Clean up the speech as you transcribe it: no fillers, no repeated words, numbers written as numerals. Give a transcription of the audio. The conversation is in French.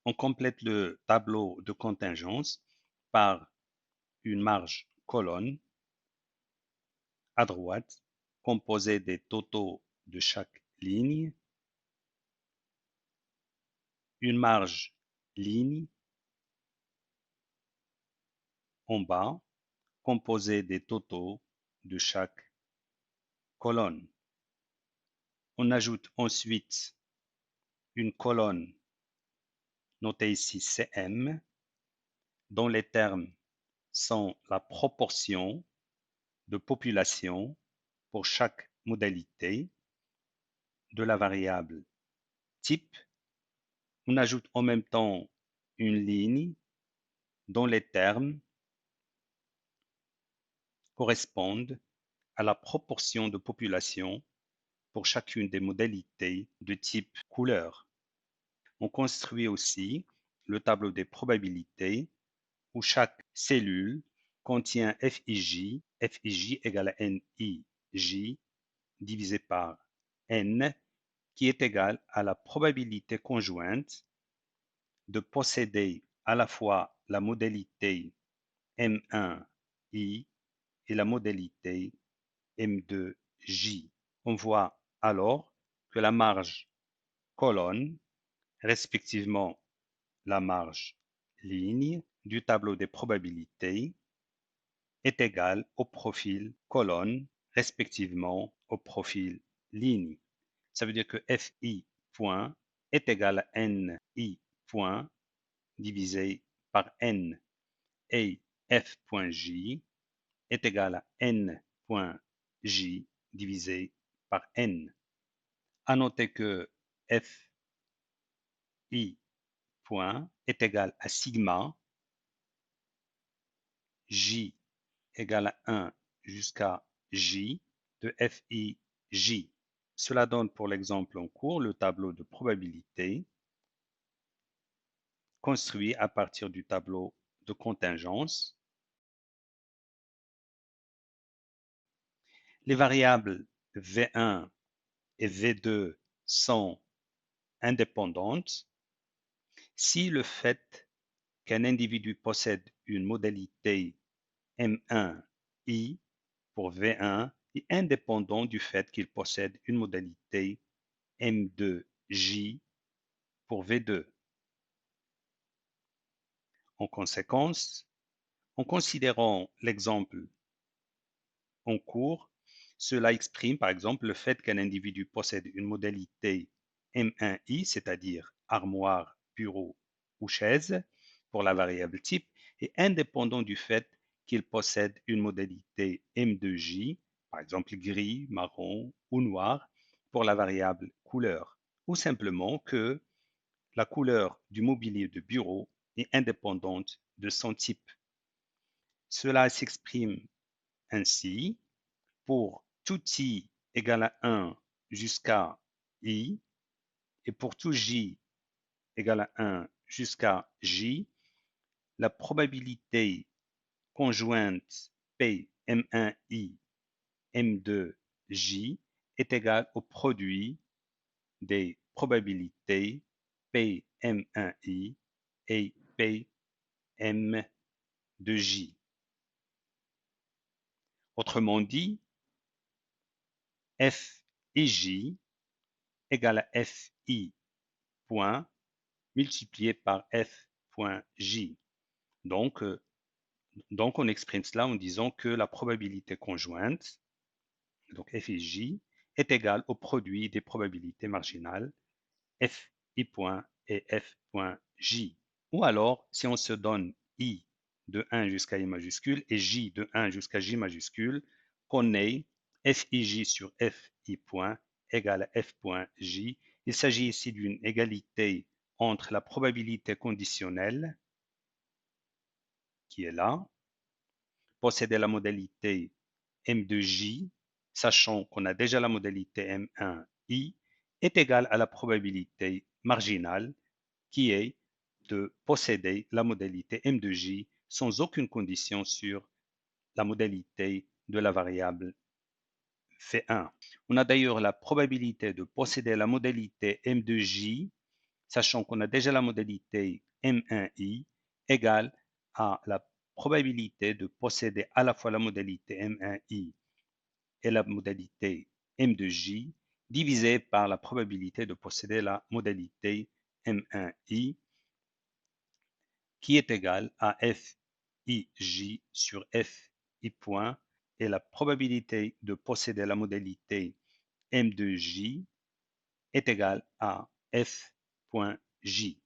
On complète le tableau de contingence par une marge colonne à droite composée des totaux de chaque ligne, une marge ligne en bas composée des totaux de chaque colonne. On ajoute ensuite une colonne notée ici CM, dont les termes sont la proportion de population pour chaque modalité de la variable type. On ajoute en même temps une ligne dont les termes correspondent à la proportion de population pour chacune des modalités de type couleur. On construit aussi le tableau des probabilités où chaque cellule contient FIJ, FIJ égale à NIJ divisé par N, qui est égal à la probabilité conjointe de posséder à la fois la modalité M1I et la modalité M2J. On voit alors que la marge colonne, respectivement la marge ligne du tableau des probabilités, est égale au profil colonne, respectivement au profil ligne. Ça veut dire que FI point est égal à NI point divisé par N et F.J est égal à N.J divisé par N. À noter que FI point est égal à sigma J égale à 1 jusqu'à J de FIJ. Cela donne pour l'exemple en cours le tableau de probabilité construit à partir du tableau de contingence. Les variables V1 et V2 sont indépendantes si le fait qu'un individu possède une modalité M1I pour V1 est indépendant du fait qu'il possède une modalité M2J pour V2. En conséquence, en considérant l'exemple en cours, cela exprime par exemple le fait qu'un individu possède une modalité M1I, c'est-à-dire armoire, bureau ou chaise, pour la variable type, est indépendant du fait qu'il possède une modalité M2J, par exemple gris, marron ou noir, pour la variable couleur, ou simplement que la couleur du mobilier de bureau est indépendante de son type. Cela s'exprime ainsi pour tout i égale à 1 jusqu'à i et pour tout j égale à 1 jusqu'à j, la probabilité conjointe P M1I M2J est égale au produit des probabilités P M1I et P M2J. Autrement dit, F et J égale à FI point multiplié par F.J. Donc, on exprime cela en disant que la probabilité conjointe, donc F et J, est égale au produit des probabilités marginales Fi point et F.J. Ou alors, si on se donne I de 1 jusqu'à I majuscule et J de 1 jusqu'à J majuscule, qu'on ait Fij sur Fi point égale à F.J. Il s'agit ici d'une égalité entre la probabilité conditionnelle, qui est là, posséder la modalité M2J, sachant qu'on a déjà la modalité M1I, est égale à la probabilité marginale, qui est de posséder la modalité M2J sans aucune condition sur la modalité de la variable V1. On a d'ailleurs la probabilité de posséder la modalité M2J sachant qu'on a déjà la modalité M1I égale à la probabilité de posséder à la fois la modalité M1I et la modalité M2J divisé par la probabilité de posséder la modalité M1I qui est égale à Fij sur Fi point et la probabilité de posséder la modalité M2J est égale à F.J.